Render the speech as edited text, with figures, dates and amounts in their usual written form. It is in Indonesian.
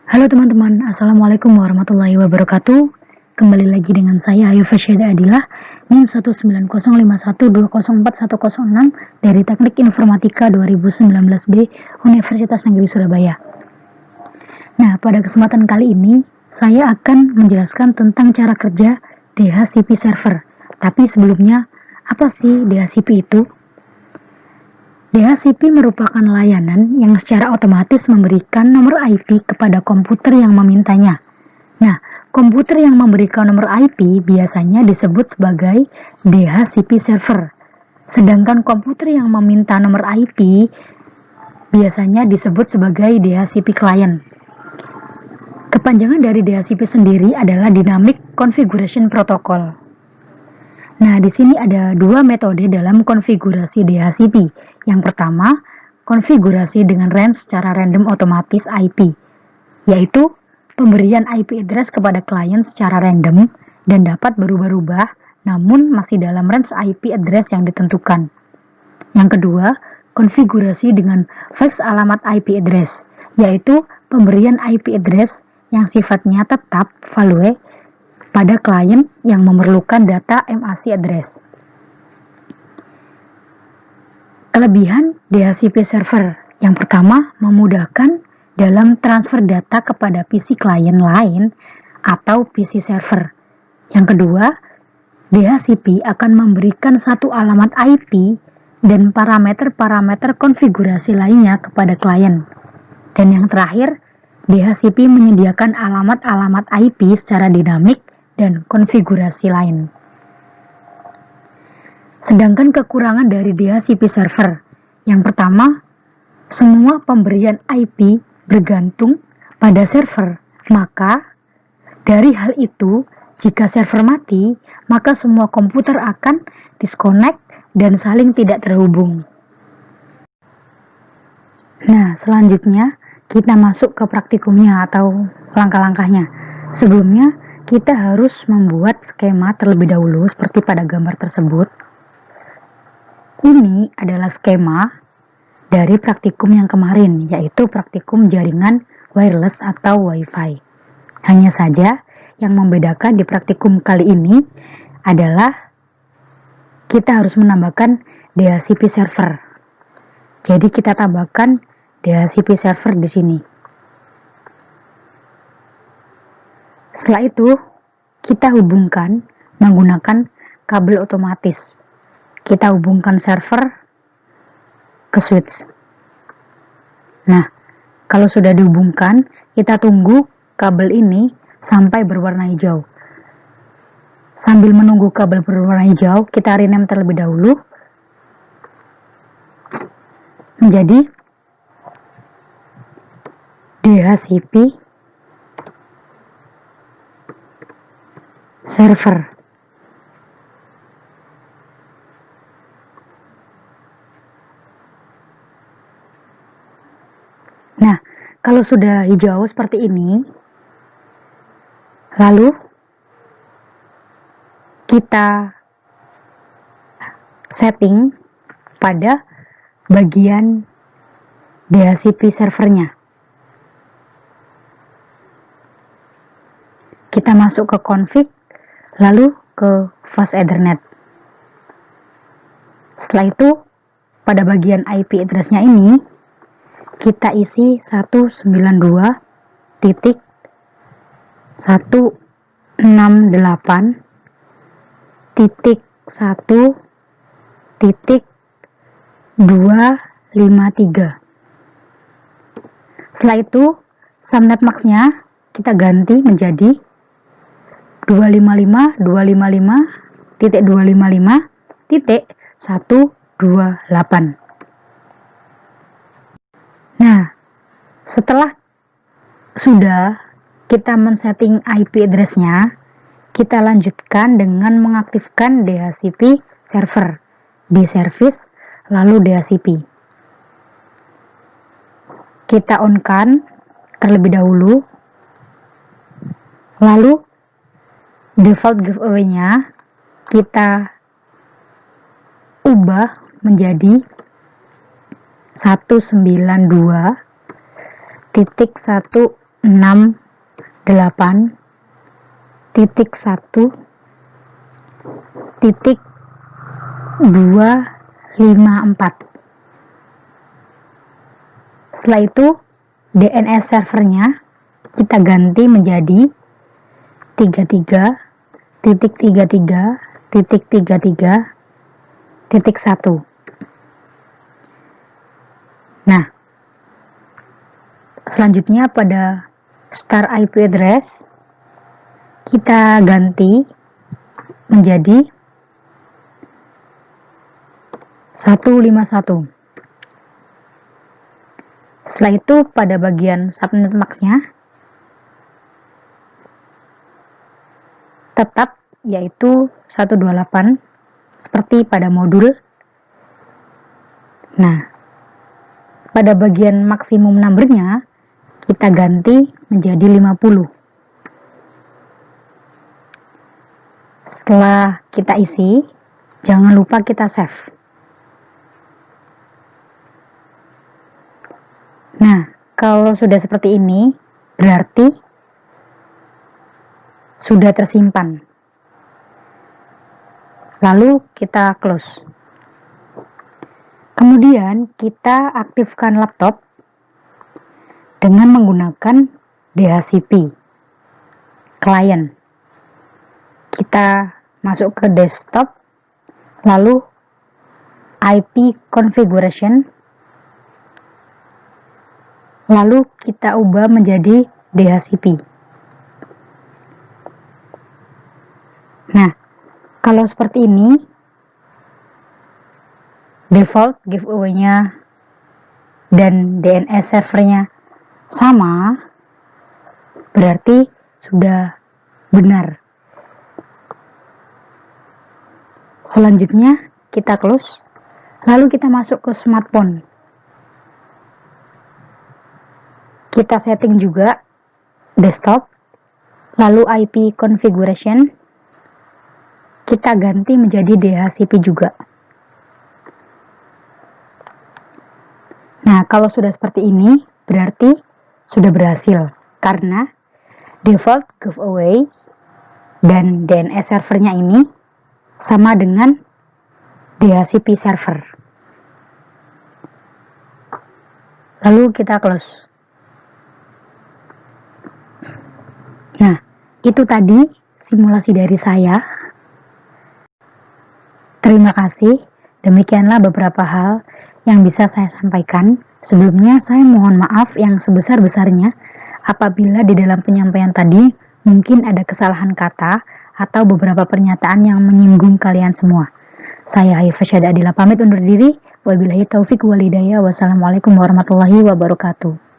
Halo teman-teman, Assalamualaikum warahmatullahi wabarakatuh. Kembali lagi dengan saya Ayu Fasyada Adilah, NIM 19051204106 dari Teknik Informatika 2019B Universitas Negeri Surabaya. Nah, pada kesempatan kali ini, saya akan menjelaskan tentang cara kerja DHCP server. Tapi sebelumnya, apa sih DHCP itu? DHCP merupakan layanan yang secara otomatis memberikan nomor IP kepada komputer yang memintanya. Nah, komputer yang memberikan nomor IP biasanya disebut sebagai DHCP server. Sedangkan komputer yang meminta nomor IP biasanya disebut sebagai DHCP client. Kepanjangan dari DHCP sendiri adalah Dynamic Configuration Protocol. Nah, di sini ada dua metode dalam konfigurasi DHCP. Yang pertama, konfigurasi dengan range secara random otomatis IP, yaitu pemberian IP address kepada klien secara random dan dapat berubah-ubah, namun masih dalam range IP address yang ditentukan. Yang kedua, konfigurasi dengan fixed alamat IP address, yaitu pemberian IP address yang sifatnya tetap value pada klien yang memerlukan data MAC address. Kelebihan DHCP server yang pertama, memudahkan dalam transfer data kepada PC klien lain atau PC server. Yang kedua, DHCP akan memberikan satu alamat IP dan parameter-parameter konfigurasi lainnya kepada klien. Dan yang terakhir, DHCP menyediakan alamat-alamat IP secara dinamik dan konfigurasi lain. Sedangkan kekurangan dari DHCP server, yang pertama, semua pemberian IP bergantung pada server. Maka, dari hal itu, jika server mati, maka semua komputer akan disconnect dan saling tidak terhubung. Nah, selanjutnya kita masuk ke praktikumnya atau langkah-langkahnya. Sebelumnya, kita harus membuat skema terlebih dahulu seperti pada gambar tersebut. Ini adalah skema dari praktikum yang kemarin, yaitu praktikum jaringan wireless atau Wi-Fi. Hanya saja, yang membedakan di praktikum kali ini adalah kita harus menambahkan DHCP server. Jadi kita tambahkan DHCP server di sini. Setelah itu, kita hubungkan menggunakan kabel otomatis. Kita hubungkan server ke switch. Nah, kalau sudah dihubungkan, kita tunggu kabel ini sampai berwarna hijau. Sambil menunggu kabel berwarna hijau, kita rename terlebih dahulu menjadi DHCP server. Nah, kalau sudah hijau seperti ini, lalu kita setting pada bagian DHCP servernya. Kita masuk ke config, lalu ke fast Ethernet. Setelah itu, pada bagian IP address-nya ini, kita isi 192.168.1.253. Setelah itu, subnet max-nya kita ganti menjadi 255.255.128. Nah, setelah sudah kita men-setting IP address-nya, kita lanjutkan dengan mengaktifkan DHCP server di service, lalu DHCP. Kita on-kan terlebih dahulu, lalu default giveaway-nya kita ubah menjadi 192.168.1.253. Setelah itu DNS servernya kita ganti menjadi 33.33.33.1. Nah, selanjutnya pada star IP address kita ganti menjadi 151. Setelah itu pada bagian subnet max-nya tetap yaitu 128 seperti pada modul. Nah, pada bagian maksimum number-nya kita ganti menjadi 50. Setelah kita isi, jangan lupa kita save. Nah, kalau sudah seperti ini, berarti sudah tersimpan. Lalu kita close. Kemudian kita aktifkan laptop dengan menggunakan DHCP client. Kita masuk ke desktop, lalu IP configuration, lalu kita ubah menjadi DHCP. Nah, kalau seperti ini, default giveaway-nya dan DNS servernya sama, berarti sudah benar. Selanjutnya kita close, lalu kita masuk ke smartphone. Kita setting juga desktop, lalu IP configuration, kita ganti menjadi DHCP juga. Nah, kalau sudah seperti ini, berarti sudah berhasil, karena default giveaway dan DNS servernya ini sama dengan DHCP server. Lalu kita close. Nah, itu tadi simulasi dari saya. Terima kasih. Demikianlah beberapa hal yang bisa saya sampaikan. Sebelumnya saya mohon maaf yang sebesar-besarnya apabila di dalam penyampaian tadi mungkin ada kesalahan kata atau beberapa pernyataan yang menyinggung kalian semua. Saya Haifah Syada Adila pamit undur diri. Wabillahi taufik walhidayah. Wassalamualaikum warahmatullahi wabarakatuh.